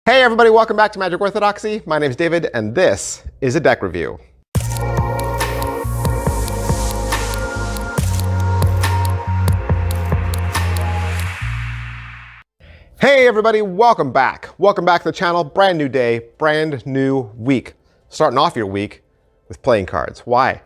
Hey everybody, welcome back to Magic Orthodoxy. My name is David, and this is a deck review. Hey everybody, welcome back. Welcome back to the channel. Brand new day, brand new week. Starting off your week with playing cards. Why?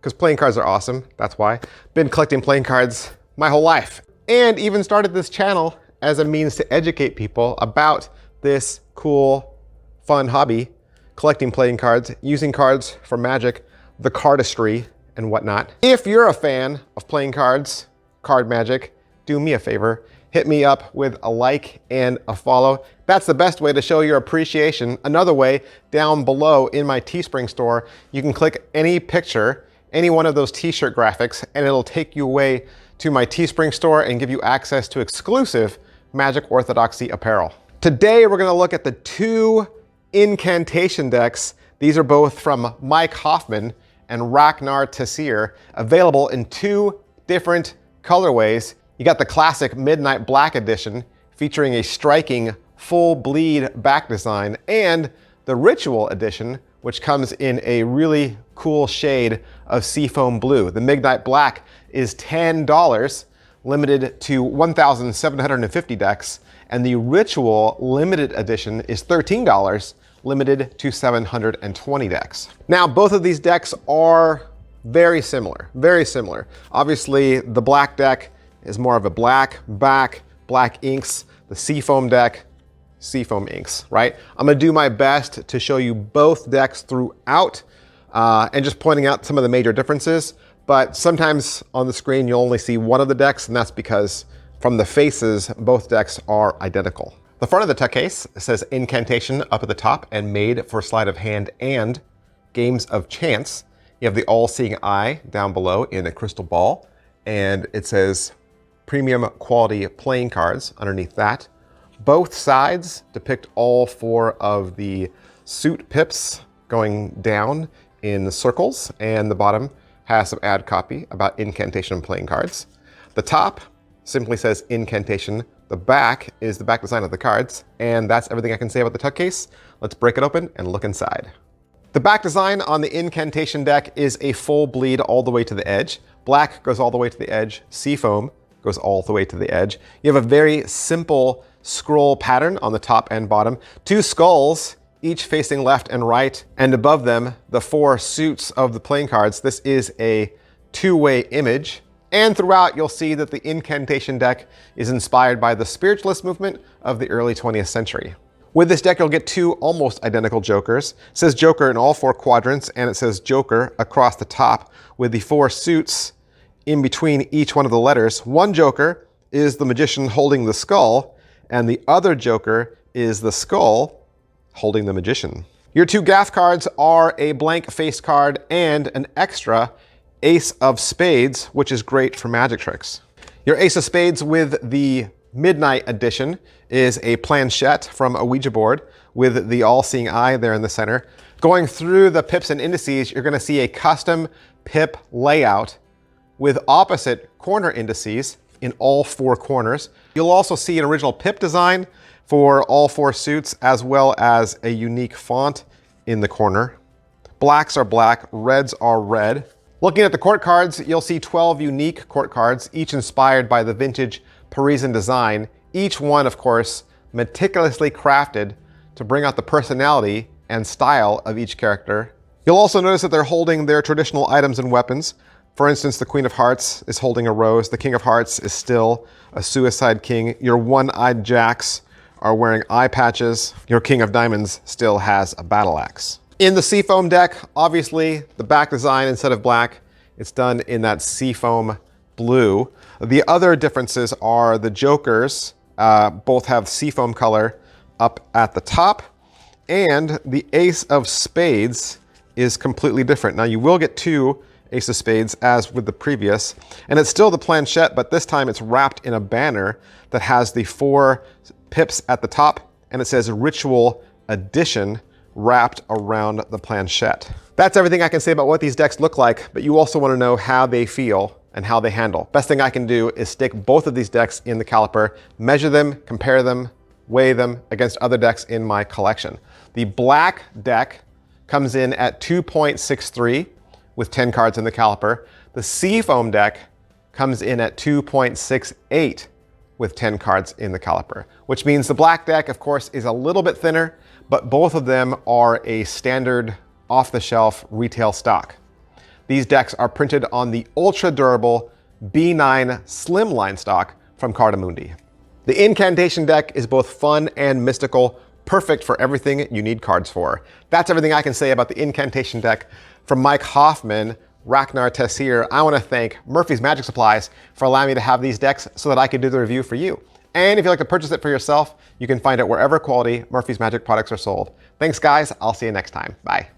Because playing cards are awesome, that's why. Been collecting playing cards my whole life. And even started this channel as a means to educate people about this cool, fun hobby, collecting playing cards, using cards for Magic, the cardistry, and whatnot. If you're a fan of playing cards, card magic, do me a favor. Hit me up with a like and a follow. That's the best way to show your appreciation. Another way, down below in my Teespring store, you can click any picture, any one of those t-shirt graphics, and it'll take you away to my Teespring store and give you access to exclusive Magic Orthodoxy apparel. Today, we're gonna look at the two Incantation decks. These are both from Mike Hoffman and Racknar Teyssir, available in two different colorways. You got the classic Midnight Black edition, featuring a striking full bleed back design, and the Ritual edition, which comes in a really cool shade of seafoam blue. The Midnight Black is $10, limited to 1,750 decks, and the Ritual limited edition is $13, limited to 720 decks. Now, both of these decks are very similar, very similar. Obviously, the black deck is more of a black back, black inks. The seafoam deck, seafoam inks, right? I'm gonna do my best to show you both decks throughout and just pointing out some of the major differences. But sometimes on the screen, you'll only see one of the decks, and that's because from the faces, both decks are identical. The front of the tech case says Incantation up at the top and made for sleight of hand and games of chance. You have the all-seeing eye down below in a crystal ball, and it says premium quality playing cards underneath that. Both sides depict all four of the suit pips going down in circles, and the bottom has some ad copy about Incantation playing cards. The top simply says Incantation. The back is the back design of the cards, and that's everything I can say about the tuck case. Let's break it open and look inside. The back design on the Incantation deck is a full bleed all the way to the edge. Black goes all the way to the edge. Seafoam goes all the way to the edge. You have a very simple scroll pattern on the top and bottom. Two skulls, each facing left and right, and above them, the four suits of the playing cards. This is a two-way image. And throughout, you'll see that the Incantation deck is inspired by the spiritualist movement of the early 20th century. With this deck, you'll get two almost identical jokers. It says Joker in all four quadrants, and it says Joker across the top with the four suits in between each one of the letters. One Joker is the magician holding the skull, and the other Joker is the skull holding the magician. Your two gaff cards are a blank face card and an extra Ace of Spades, which is great for magic tricks. Your Ace of Spades with the Midnight edition is a planchette from a Ouija board with the all-seeing eye there in the center. Going through the pips and indices, you're gonna see a custom pip layout with opposite corner indices in all four corners. You'll also see an original pip design for all four suits, as well as a unique font in the corner. Blacks are black, reds are red. Looking at the court cards, you'll see 12 unique court cards, each inspired by the vintage Parisian design. Each one, of course, meticulously crafted to bring out the personality and style of each character. You'll also notice that they're holding their traditional items and weapons. For instance, the Queen of Hearts is holding a rose. The King of Hearts is still a suicide king. Your one-eyed jacks are wearing eye patches. Your King of Diamonds still has a battle axe. In the seafoam deck, obviously, the back design, instead of black, it's done in that seafoam blue. The other differences are the jokers both have seafoam color up at the top, and the Ace of Spades is completely different. Now, you will get two Ace of Spades, as with the previous, and it's still the planchette, but this time it's wrapped in a banner that has the four pips at the top, and it says Ritual Edition wrapped around the planchette. That's everything I can say about what these decks look like, but you also want to know how they feel and how they handle. Best thing I can do is stick both of these decks in the caliper, measure them, compare them, weigh them against other decks in my collection. The black deck comes in at 2.63 with 10 cards in the caliper. The Seafoam deck comes in at 2.68 with 10 cards in the caliper, which means the black deck, of course, is a little bit thinner, but both of them are a standard off-the-shelf retail stock. These decks are printed on the ultra-durable B9 slimline stock from Cartamundi. The Incantation deck is both fun and mystical, perfect for everything you need cards for. That's everything I can say about the Incantation deck. From Mike Hoffman, Racknar Teyssir, I want to thank Murphy's Magic Supplies for allowing me to have these decks so that I could do the review for you. And if you'd like to purchase it for yourself, you can find it wherever quality Murphy's Magic products are sold. Thanks, guys. I'll see you next time. Bye.